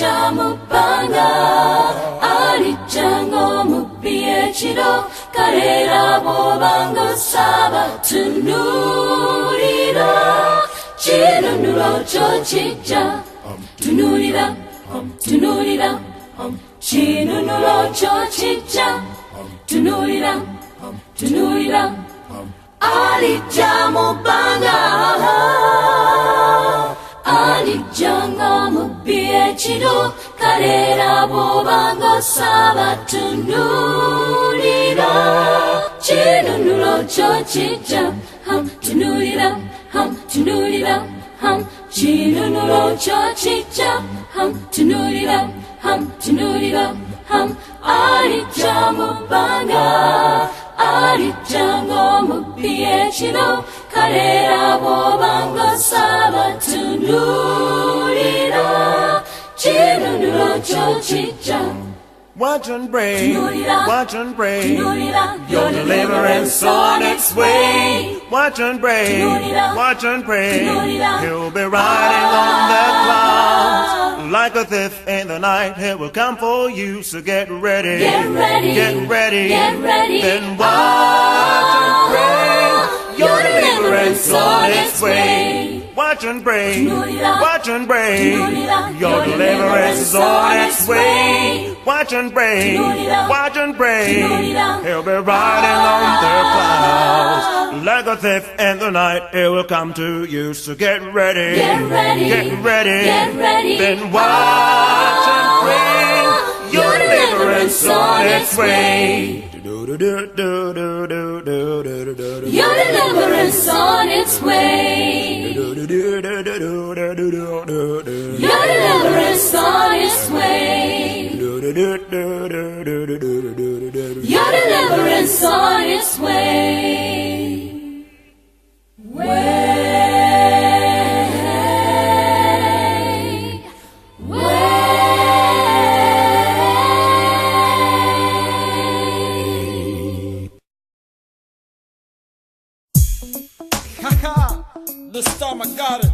alijamupanga alijango mupiechiro karera bobango saba tunurira chinunulo chochicha tunurira tunurira chinunulo chochicha tunurira tunurira alijamupanga alijanga mupiechiro karera bobango saba tunurira chinunulo chochicha tunurira tunurira chinunulo chochicha tunurira tunurira alijamupanga alijango mupiechiro karera bobango saba tunurira chinunulo chochicha. Watch and pray, watch and pray, your deliverance on its way. Watch and pray, watch and pray, he'll be riding on the clouds. Like a thief in the night, he will come for you, so get ready, get ready, get ready, get ready. Then watch and pray, your deliverance on its way. Watch and pray, watch and pray, your deliverance is on its way. Watch and pray, watch and pray, he'll be riding on the clouds. Like a thief in the night, he will come to you, so get ready, get ready, get ready, get ready. Then watch and pray, your deliverance on its way. Your deliverance on its way. Your deliverance on its way. Your deliverance on its way. This time I got it.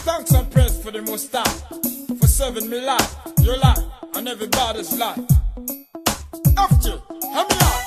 Thanks and praise for the Most High for serving me life, your life, and everybody's life. After, help me out.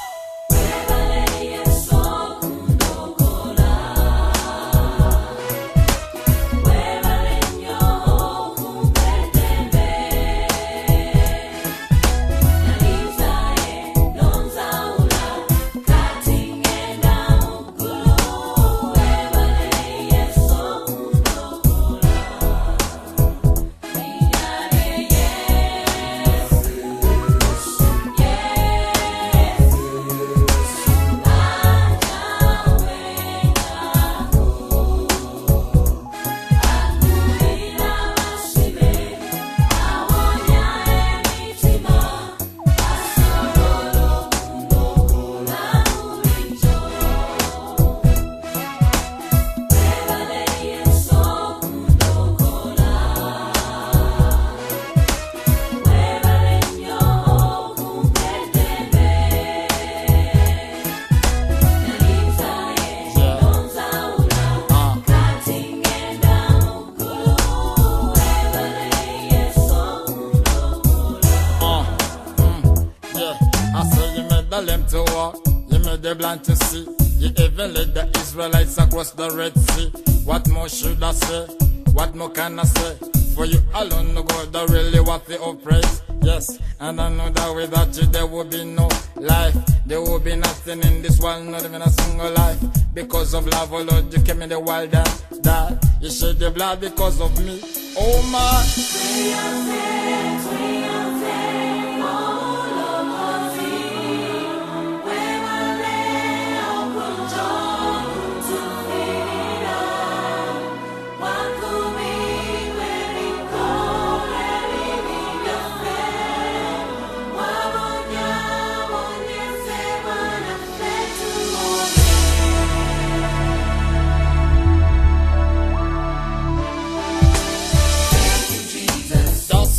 To walk, you made the blind to see. You even led the Israelites across the Red Sea. What more should I say? What more can I say? For you alone, no God, that really worthy of praise. Yes, and I know that without you there would be no life. There would be nothing in this world, not even a single life. Because of love, oh Lord, you came in the world and died. You shed your blood because of me. Oh my.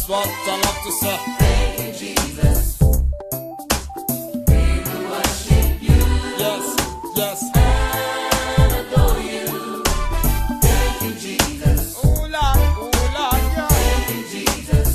What I love to say. Thank you, Jesus. We will worship you. Yes, yes. And adore you. Thank you, Jesus. Oh Lord, yeah. Thank you, Jesus.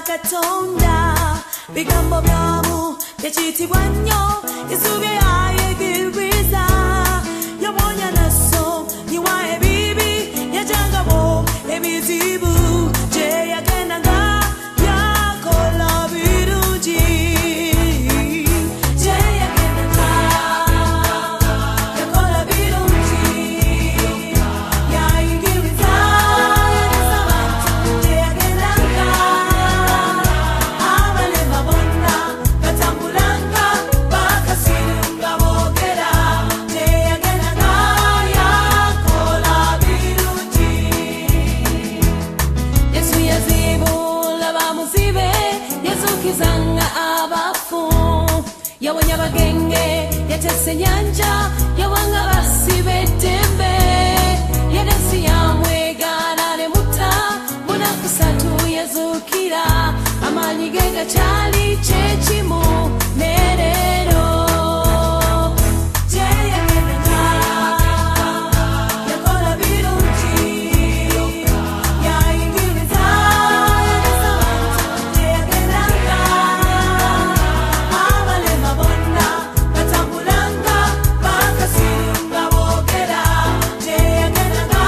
Katonda bigambo byamu byekiyitibwa nnyo Yesu bye yayigiriza yawonya naso yiwa ebibi yajangabo ebizibu gye yagendanga yakola birungi gye yagendanga yakola birungi yayigiriza gye yagendanga abalema bonna batambulanga bakasirunga boogera gye yagendanga yakola birungi Yesu yazibula bamuzibe yazukizanga abafu yawonya bagenge yatese nyanja yawanga basibe eddembe yensi yamwegana ne muta munakusatu yazukira amaanyi ge gakyali kyekimu nerero gye yagendanga yakola birungi yayigiriza gye yagendanga abalema bonna batambulanga bakasirunga boogera gye yagendanga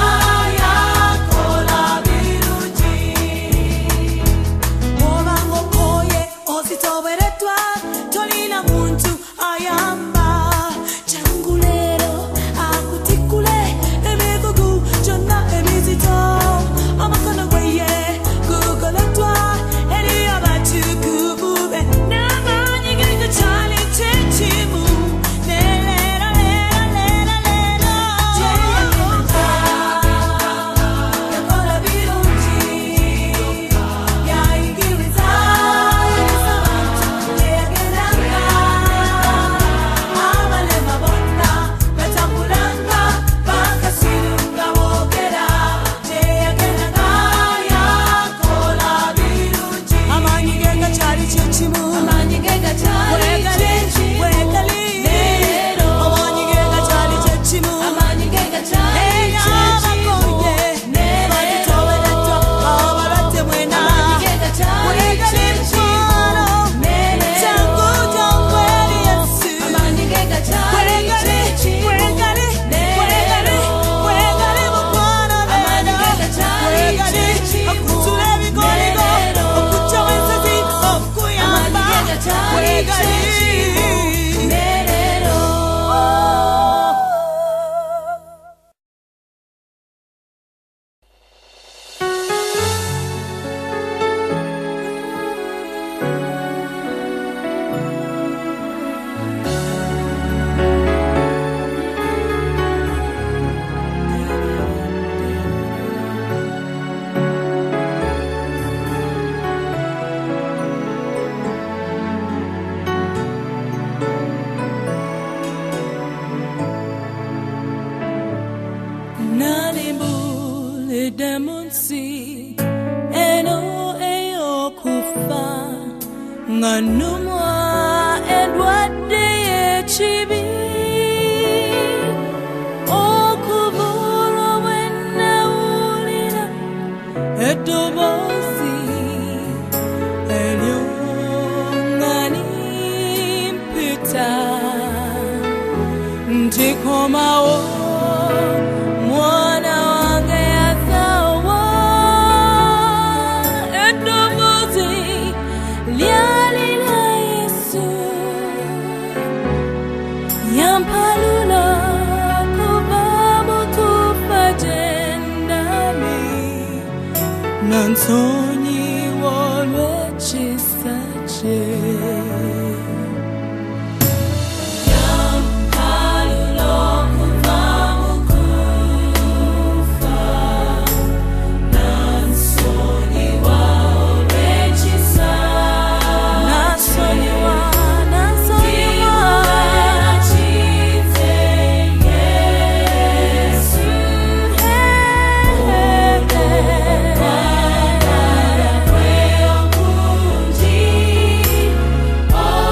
yakola birungi obanga okoye ozitobereddwa tolina muntu ayamba jangu leero akutikkule emigugu gyonna emizito amakono gweye gugoleddwa eri abatukuvu be n'amaanyi ge gakyali kyekimu neero gye yagendanga yakola birungi yayigiriza gye yagendanga abalema bonna batambulanga bakasirunga boogera gye yagendanga yakola birungi amaanyi ge gakyali kyekimu amaanyi ge gakyali kyekimu leero amaanyi ge gakyali kyekimu amaanyi ge gakyali kyekimu batitobereddwa abalwadde mwena amaanyi ge gakyali kyekimu jangu jangu eri Yesu amaanyi ge gakyali kyekimu mwegale mukwano amaanyi ge gakyali kyekimu okutula ebigoligo okujja wensozi okuyamba mwegale nalimbulidde mu nsi eno ey'okufa nga nnumwa endwadde y'ekibi okubuulwa bwe nawulira eddoboozi eryo nga limpita nti komawo mwana wange yazaawa eddoboozi lyali lya Yesu yampalula kuva mu kufa gye ndali nansonyiwa olw'ekisa kye Oh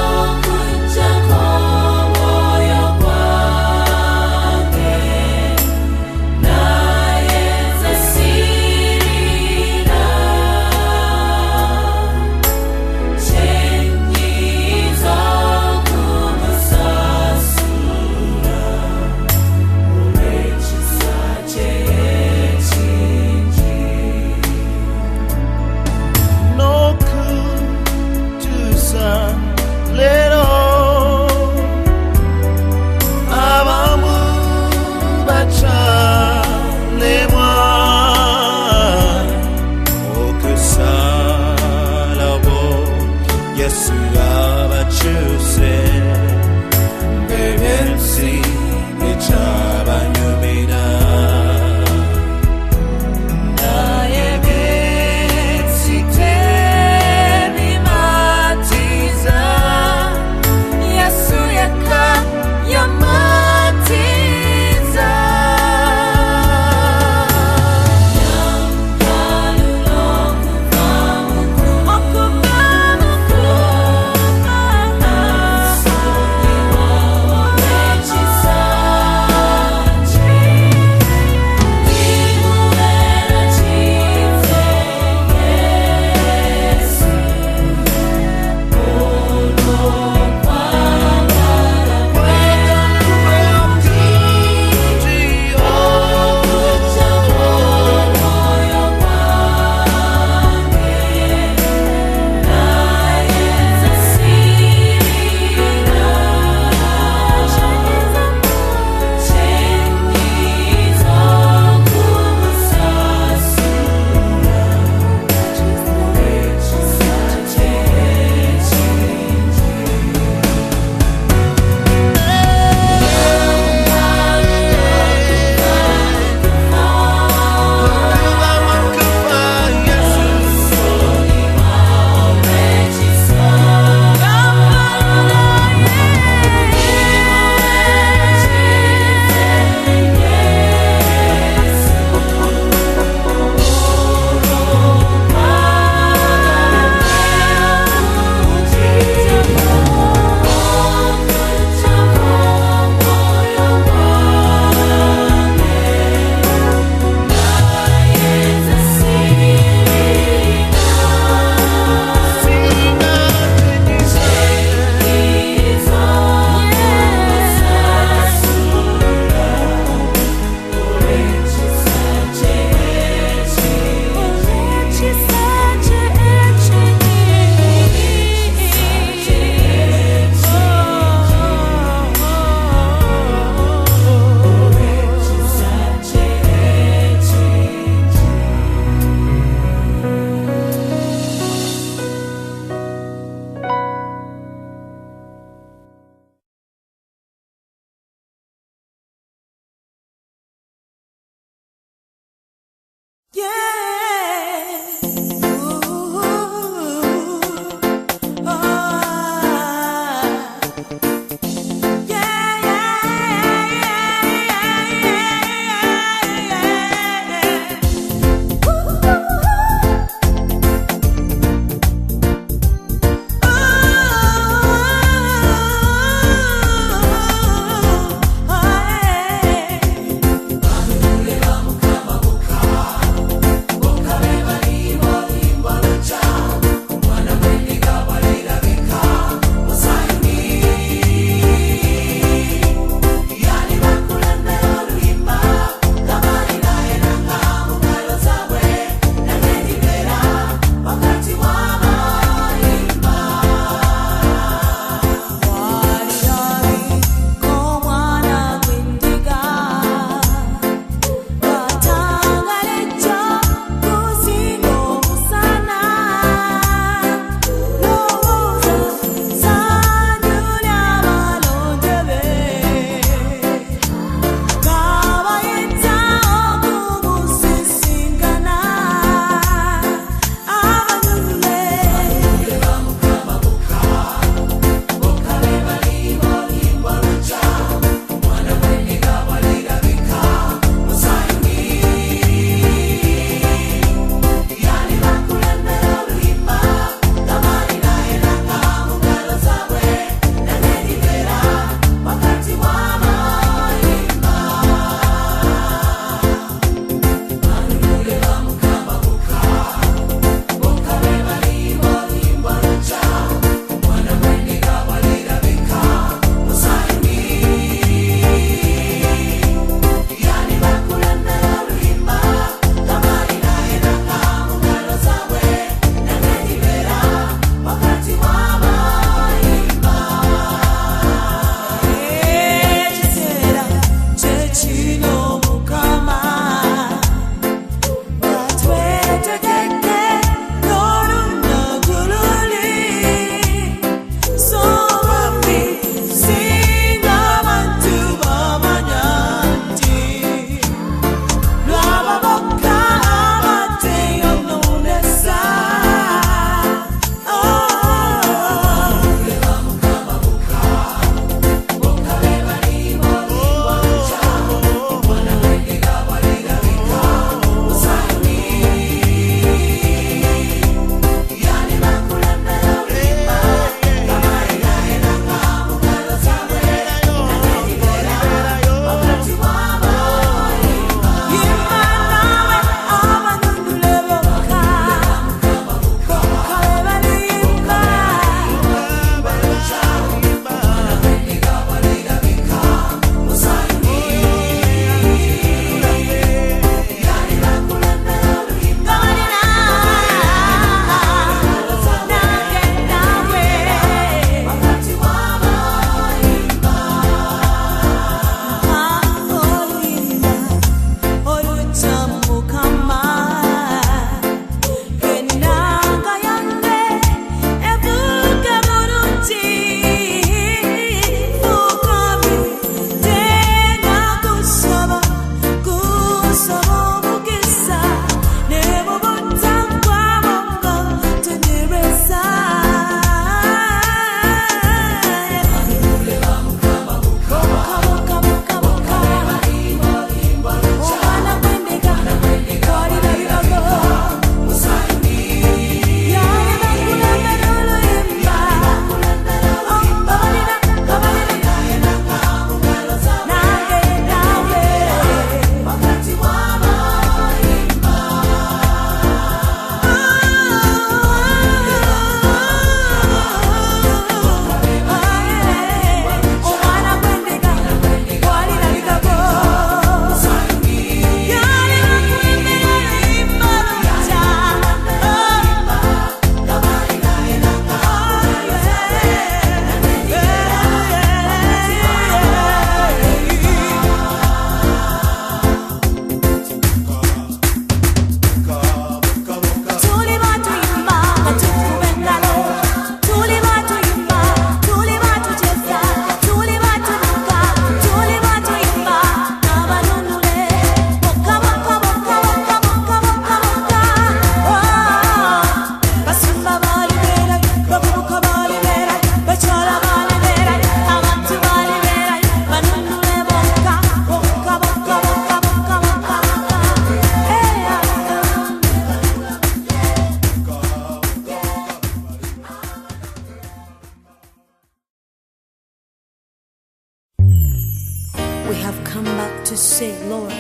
to say, Lord,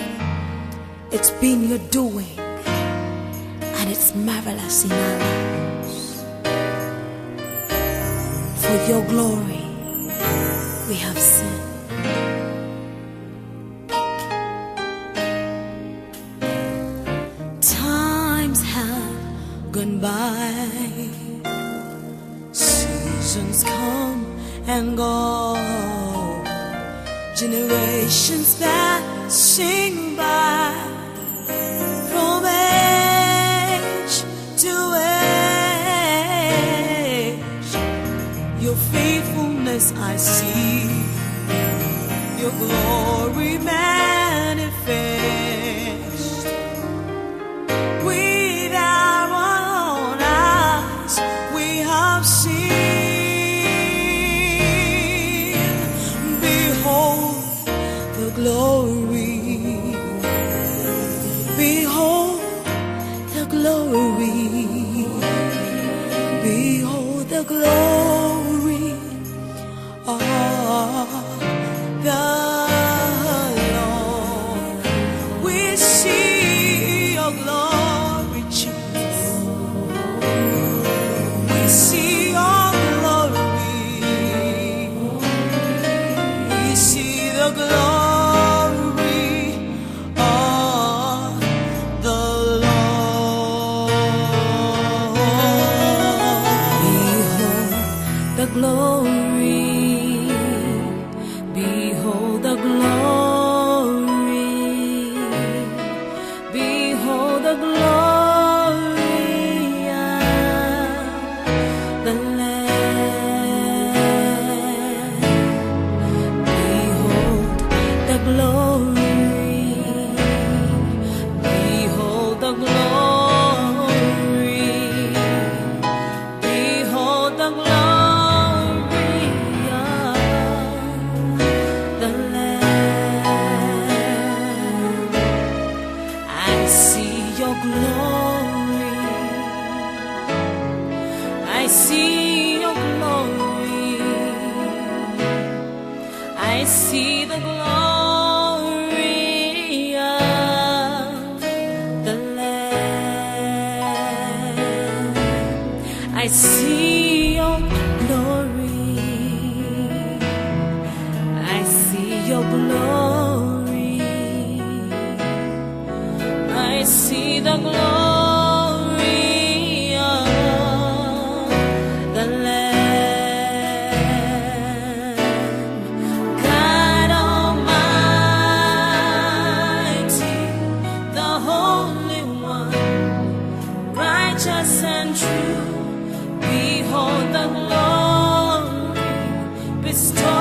it's been your doing, and it's marvelous in our lives. For your glory, we have sinned. Times have gone by, seasons come and go, generations passing by, from age to age. Your faithfulness I see, your glory manifest. With our own eyes we have seen. Behold the glory, behold the glory, behold the glory of the Lord. We see your glory, Jesus. We see your glory. We see the glory of the Lord. Behold the glory. Behold the glory. Behold the glory of the Lamb. Behold the glory. Behold the glory. Behold the glory of the Lamb. I see your glory. I see your glory. I see the glory of the Lamb. I see your glory. I see your glory. I see the glory of the Lamb. God Almighty, the Holy One, righteous and true. Behold the glory bestowed